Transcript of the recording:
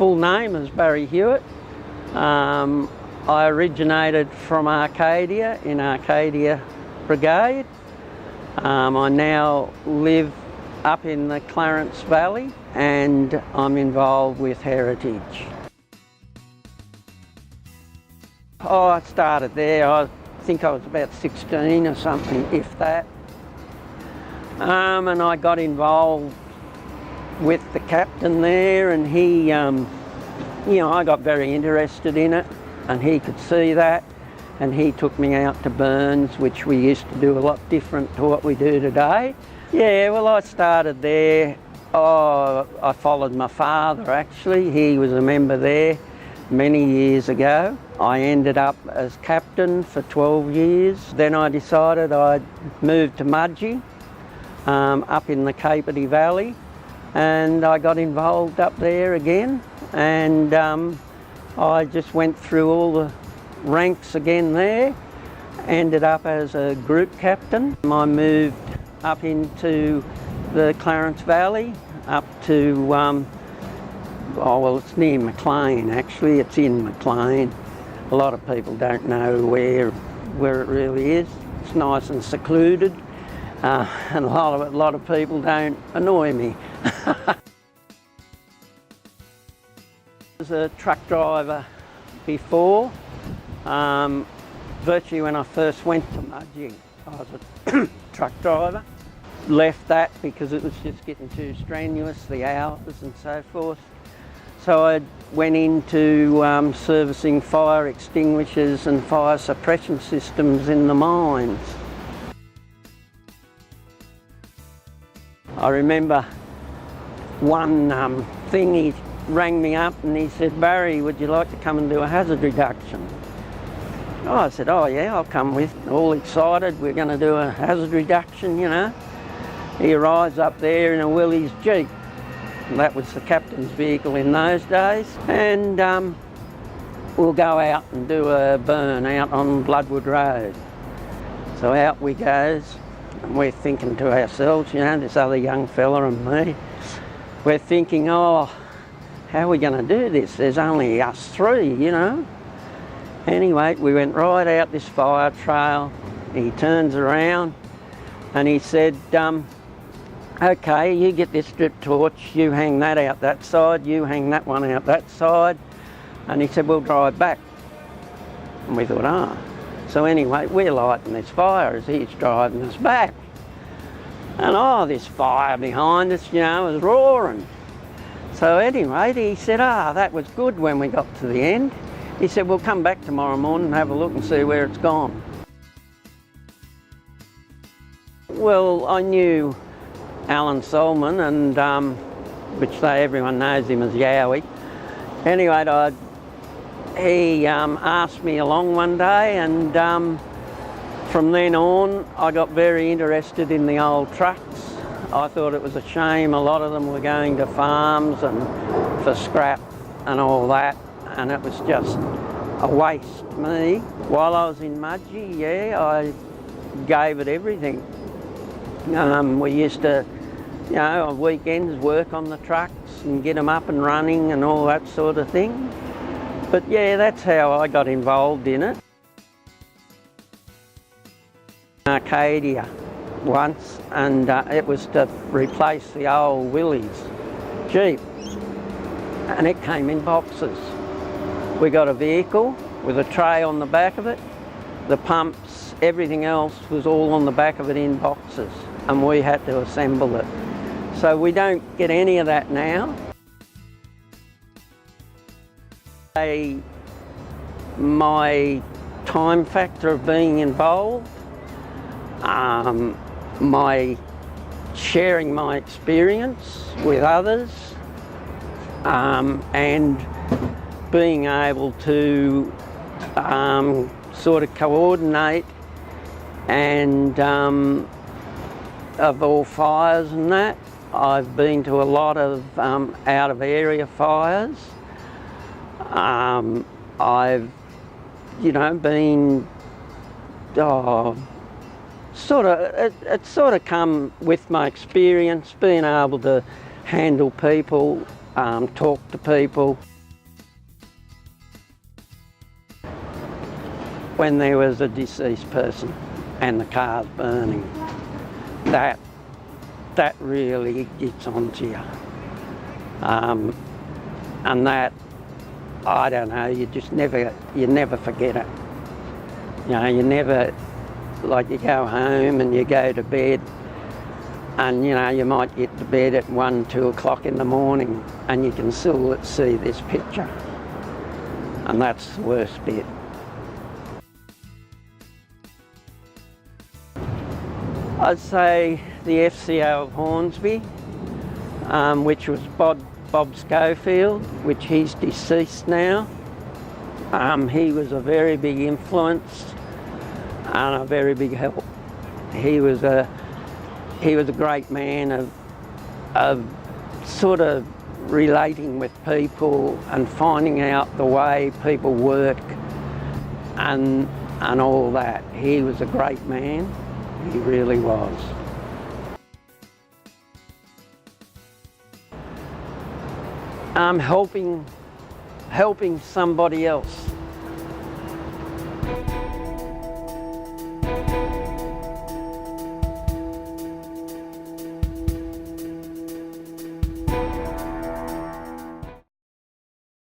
full name is Barry Hewitt. I originated from Arcadia in Arcadia Brigade. I now live up in the Clarence Valley and I'm involved with Heritage. Oh, I started there, I think I was about 16 or something, if that. And I got involved with the captain there, and he, you know, I got very interested in it and he could see that, and he took me out to burns, which we used to do a lot different to what we do today. Yeah, well, I started there. Oh, I followed my father actually. He was a member there many years ago. I ended up as captain for 12 years. Then I decided I'd move to Mudgee, up in the Arcadia Valley, and I got involved up there again, and I just went through all the ranks again there, ended up as a group captain. I moved up into the Clarence Valley, up to, oh well, it's near McLean actually, it's in McLean. A lot of people don't know where it really is. It's nice and secluded, and a lot of people don't annoy me. I was a truck driver before. Virtually when I first went to Mudgee, I was a truck driver. Left that because it was just getting too strenuous, the hours and so forth. So I went into servicing fire extinguishers and fire suppression systems in the mines. I remember one thing, he rang me up and he said, "Barry, would you like to come and do a hazard reduction?" Oh, I said, "Oh yeah, I'll come with." All excited, we're going to do a hazard reduction, you know. He arrives up there in a Willys Jeep. That was the captain's vehicle in those days. And we'll go out and do a burn out on Bloodwood Road. So out we goes, and we're thinking to ourselves, you know, this other young fella and me, we're thinking, oh, how are we going to do this? There's only us three, you know. Anyway, we went right out this fire trail. He turns around and he said, "Okay, you get this strip torch, you hang that out that side, you hang that one out that side." And he said, "We'll drive back." And we thought, ah. So anyway, we're lighting this fire as he's driving us back. And oh, this fire behind us, you know, was roaring. So anyway, he said, that was good when we got to the end. He said, "We'll come back tomorrow morning and have a look and see where it's gone." Well, I knew Alan Solomon, and everyone knows him as Yowie. Anyway, he asked me along one day, and from then on I got very interested in the old trucks. I thought it was a shame a lot of them were going to farms and for scrap and all that, and it was just a waste to me. While I was in Mudgee, yeah, I gave it everything. We used to, you know, on weekends work on the trucks and get them up and running and all that sort of thing. But yeah, that's how I got involved in it. Arcadia once, and it was to replace the old Willys Jeep, and it came in boxes. We got a vehicle with a tray on the back of it, the pumps, everything else was all on the back of it in boxes, and we had to assemble it. So we don't get any of that now. My time factor of being involved, my sharing my experience with others, and being able to sort of coordinate and of all fires and that. I've been to a lot of out of area fires. I've, you know, been it's sort of come with my experience, being able to handle people, talk to people. when there was a deceased person and the car's burning. That really gets onto you. And that, I don't know, you never forget it. You know, you never, like you go home and you go to bed and, you know, you might get to bed at 1, 2 o'clock in the morning and you can still see this picture. And that's the worst bit. I'd say the FCO of Hornsby, which was Bob Schofield, which he's deceased now. He was a very big influence and a very big help. He was a great man of sort of relating with people and finding out the way people work and all that. He was a great man. He really was. Helping somebody else.